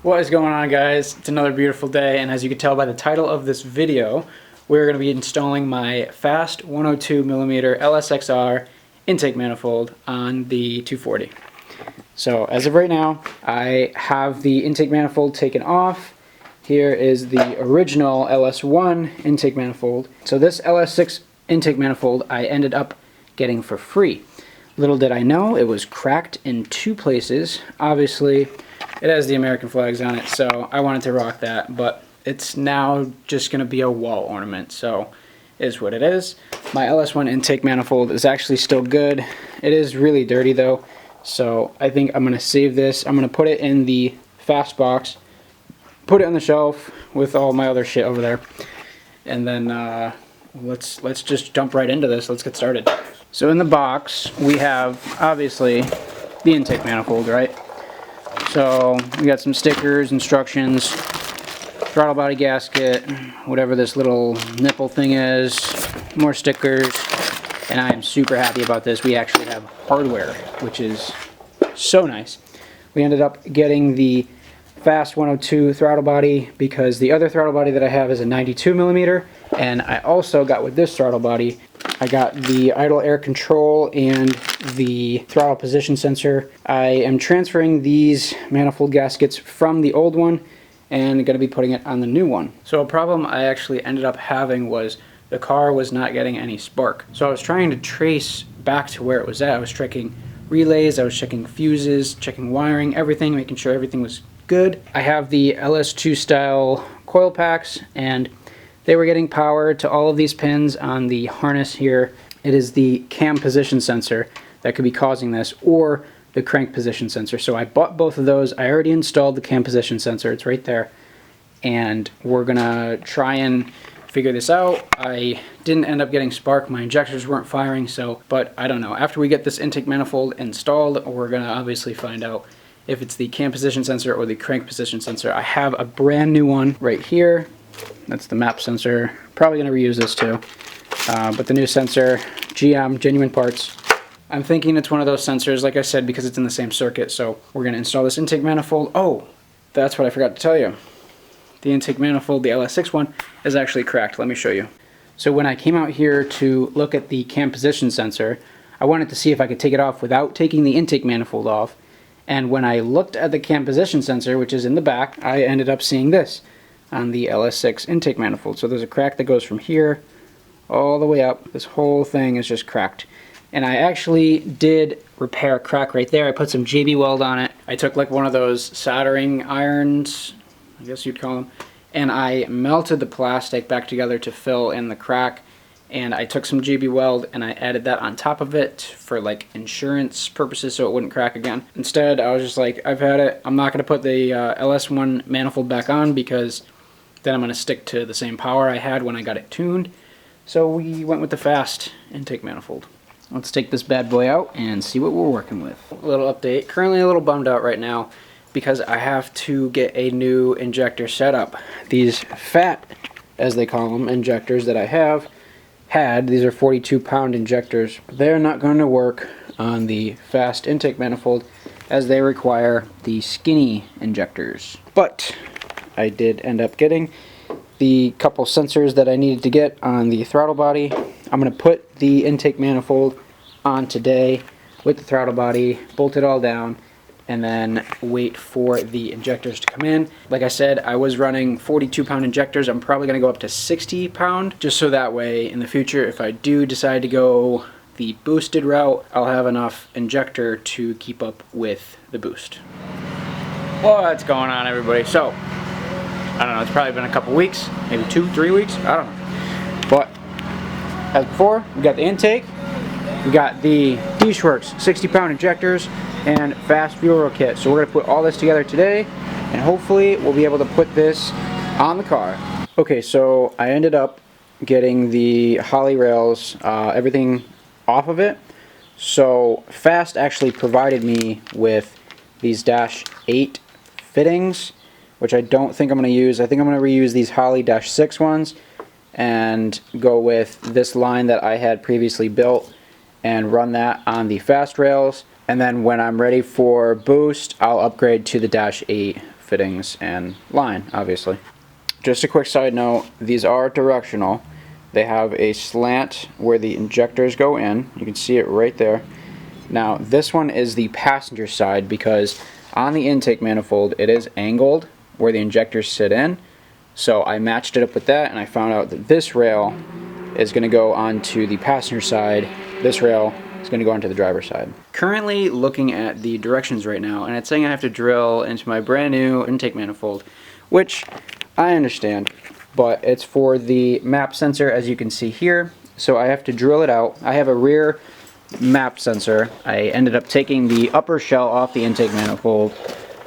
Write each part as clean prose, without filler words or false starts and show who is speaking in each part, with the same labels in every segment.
Speaker 1: What is going on, guys? It's another beautiful day, and as you can tell by the title of this video, we're going to be installing my fast 102mm LSXR intake manifold on the 240. So as of right now, I have the intake manifold taken off. Here is the original LS1 intake manifold. So this LS6 intake manifold I ended up getting for free. Little did I know, it was cracked in two places. Obviously, it has the American flags on it, so I wanted to rock that, but it's now just going to be a wall ornament, so it is what it is. My LS1 intake manifold is actually still good. It is really dirty though, so I think I'm going to save this. I'm going to put it in the fast box, put it on the shelf with all my other shit over there, and then let's just jump right into this. Let's get started. So in the box we have obviously the intake manifold, right? So we got some stickers, instructions, throttle body gasket, whatever this little nipple thing is, more stickers, and I am super happy about this. We actually have hardware, which is so nice. We ended up getting the fast 102 throttle body because the other throttle body that I have is a 92mm, and I also got with this throttle body, I got the idle air control and the throttle position sensor. I am transferring these manifold gaskets from the old one and going to be putting it on the new one. So a problem I actually ended up having was the car was not getting any spark. So I was trying to trace back to where it was at. I was checking relays, I was checking fuses, checking wiring, everything, making sure everything was good. I have the LS2 style coil packs, and they were getting power to all of these pins on the harness here. It is the cam position sensor that could be causing this, or the crank position sensor. So I bought both of those. I already installed the cam position sensor. It's right there. And we're gonna try and figure this out. I didn't end up getting spark. My injectors weren't firing, but I don't know. After we get this intake manifold installed, we're gonna obviously find out if it's the cam position sensor or the crank position sensor. I have a brand new one right here. That's the map sensor. Probably going to reuse this too. But the new sensor, GM, genuine parts. I'm thinking it's one of those sensors, like I said, because it's in the same circuit. So we're going to install this intake manifold. Oh, that's what I forgot to tell you. The intake manifold, the LS6 one, is actually cracked. Let me show you. So when I came out here to look at the cam position sensor, I wanted to see if I could take it off without taking the intake manifold off. And when I looked at the cam position sensor, which is in the back, I ended up seeing this on the LS6 intake manifold. So there's a crack that goes from here all the way up. This whole thing is just cracked. And I actually did repair a crack right there. I put some JB Weld on it. I took like one of those soldering irons, I guess you'd call them, and I melted the plastic back together to fill in the crack. And I took some JB Weld and I added that on top of it for like insurance purposes so it wouldn't crack again. Instead, I was just like, I've had it. I'm not going to put the LS1 manifold back on because then I'm going to stick to the same power I had when I got it tuned. So we went with the fast intake manifold. Let's take this bad boy out and see what we're working with. A little update. Currently a little bummed out right now because I have to get a new injector setup. These fat, as they call them, injectors that I have had, these are 42-pound injectors. They're not going to work on the fast intake manifold as they require the skinny injectors. But I did end up getting the couple sensors that I needed to get on the throttle body. I'm going to put the intake manifold on today with the throttle body, bolt it all down, and then wait for the injectors to come in. Like I said, I was running 42-pound injectors. I'm probably going to go up to 60-pound, just so that way in the future, if I do decide to go the boosted route, I'll have enough injector to keep up with the boost. What's going on, everybody? So, I don't know, it's probably been a couple weeks, maybe 2-3 weeks, I don't know. But, as before, we got the intake, we got the D-Schwartz 60-pound injectors, and fast fuel roll kit. So we're going to put all this together today, and hopefully we'll be able to put this on the car. Okay, so I ended up getting the Holly rails, everything off of it. So Fast actually provided me with these Dash 8 fittings, which I don't think I'm going to use. I think I'm going to reuse these Holly Dash 6 ones and go with this line that I had previously built and run that on the fast rails. And then when I'm ready for boost, I'll upgrade to the Dash 8 fittings and line, obviously. Just a quick side note, these are directional. They have a slant where the injectors go in. You can see it right there. Now this one is the passenger side because on the intake manifold it is angled where the injectors sit in. So I matched it up with that and I found out that this rail is going to go onto the passenger side. This rail is going to go onto the driver's side. Currently looking at the directions right now and it's saying I have to drill into my brand new intake manifold, which I understand, but it's for the map sensor, as you can see here. So I have to drill it out. I have a rear map sensor. I ended up taking the upper shell off the intake manifold,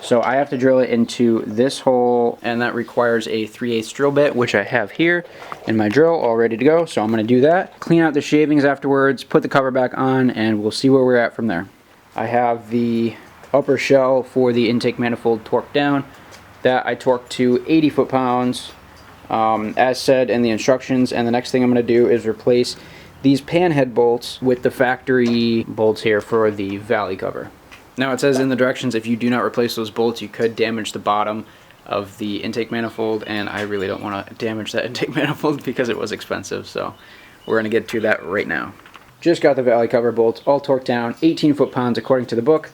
Speaker 1: so I have to drill it into this hole, and that requires a 3/8 drill bit, which I have here in my drill all ready to go. So I'm going to do that, clean out the shavings afterwards, put the cover back on, and we'll see where we're at from there. I have the upper shell for the intake manifold torqued down. That I torqued to 80 foot-pounds as said in the instructions, and the next thing I'm going to do is replace these pan head bolts with the factory bolts here for the valley cover. Now it says in the directions if you do not replace those bolts you could damage the bottom of the intake manifold, and I really don't want to damage that intake manifold because it was expensive, so we're going to get to that right now. Just got the valley cover bolts all torqued down, 18 foot-pounds according to the book.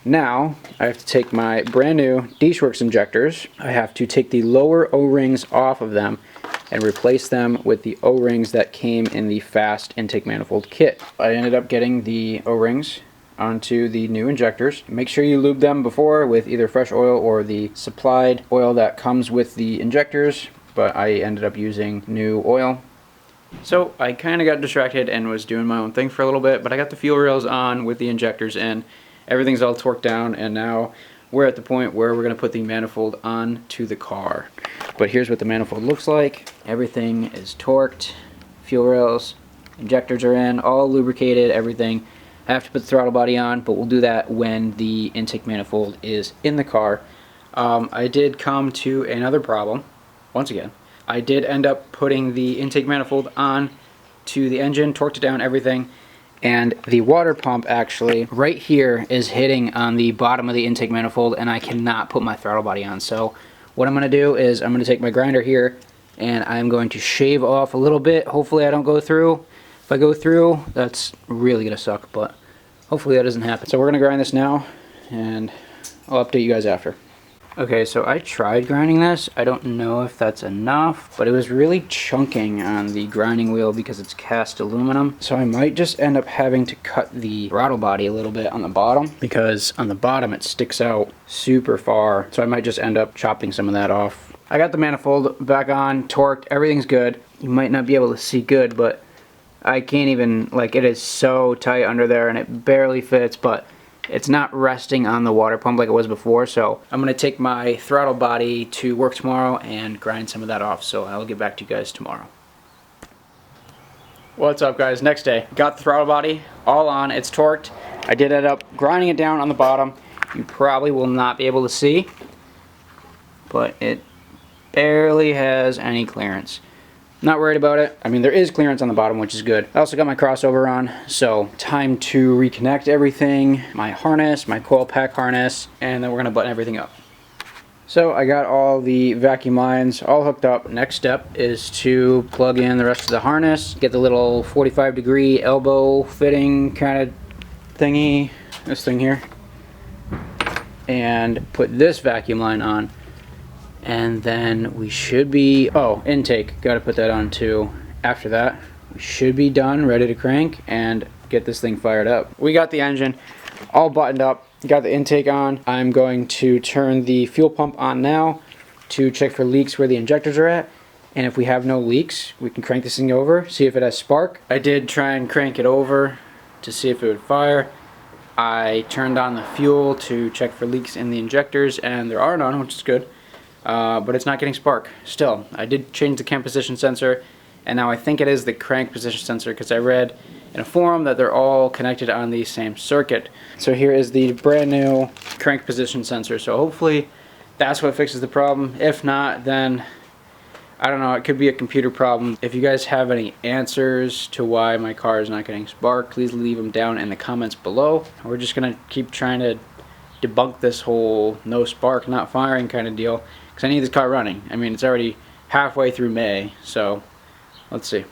Speaker 1: Now I have to take my brand new Dishworks injectors. I have to take the lower O-rings off of them and replace them with the O-rings that came in the fast intake manifold kit. I ended up getting the O-rings onto the new injectors. Make sure you lube them before with either fresh oil or the supplied oil that comes with the injectors, but I ended up using new oil. So I kind of got distracted and was doing my own thing for a little bit, but I got the fuel rails on with the injectors in. Everything's all torqued down, and now we're at the point where we're going to put the manifold onto the car. But here's what the manifold looks like. Everything is torqued, fuel rails, injectors are in, all lubricated, everything. I have to put the throttle body on, but we'll do that when the intake manifold is in the car. I did come to another problem, once again. I did end up putting the intake manifold on to the engine, torqued it down, everything. And the water pump actually right here is hitting on the bottom of the intake manifold, and I cannot put my throttle body on. So what I'm going to do is I'm going to take my grinder here and I'm going to shave off a little bit. Hopefully I don't go through. If I go through, that's really going to suck, but hopefully that doesn't happen. So we're going to grind this now and I'll update you guys after. Okay, so I tried grinding this. I don't know if that's enough, but it was really chunking on the grinding wheel because it's cast aluminum. So I might just end up having to cut the throttle body a little bit on the bottom, because on the bottom it sticks out super far. So I might just end up chopping some of that off. I got the manifold back on, torqued, everything's good. You might not be able to see good, but I can't even, like, it is so tight under there and it barely fits, but it's not resting on the water pump like it was before. So I'm going to take my throttle body to work tomorrow and grind some of that off. So I'll get back to you guys tomorrow. What's up, guys? Next day. Got the throttle body all on. It's torqued. I did end up grinding it down on the bottom. You probably will not be able to see, but it barely has any clearance. Not worried about it. I mean, there is clearance on the bottom, which is good. I also got my crossover on, so time to reconnect everything, my harness, my coil pack harness, and then we're gonna button everything up. So I got all the vacuum lines all hooked up. Next step is to plug in the rest of the harness, get the little 45-degree elbow fitting kind of thingy, this thing here, and put this vacuum line on. And then we should be, oh, intake, got to put that on too. After that, we should be done, ready to crank and get this thing fired up. We got the engine all buttoned up, got the intake on. I'm going to turn the fuel pump on now to check for leaks where the injectors are at. And if we have no leaks, we can crank this thing over, see if it has spark. I did try and crank it over to see if it would fire. I turned on the fuel to check for leaks in the injectors, and there are none, which is good. But it's not getting spark still. I did change the cam position sensor, and now I think it is the crank position sensor, because I read in a forum that they're all connected on the same circuit. So here is the brand new crank position sensor. So hopefully that's what fixes the problem. If not, then I don't know, it could be a computer problem. If you guys have any answers to why my car is not getting spark, please leave them down in the comments below. We're just gonna keep trying to debunk this whole no spark, not firing kind of deal, because I need this car running. I mean, it's already halfway through May, so let's see.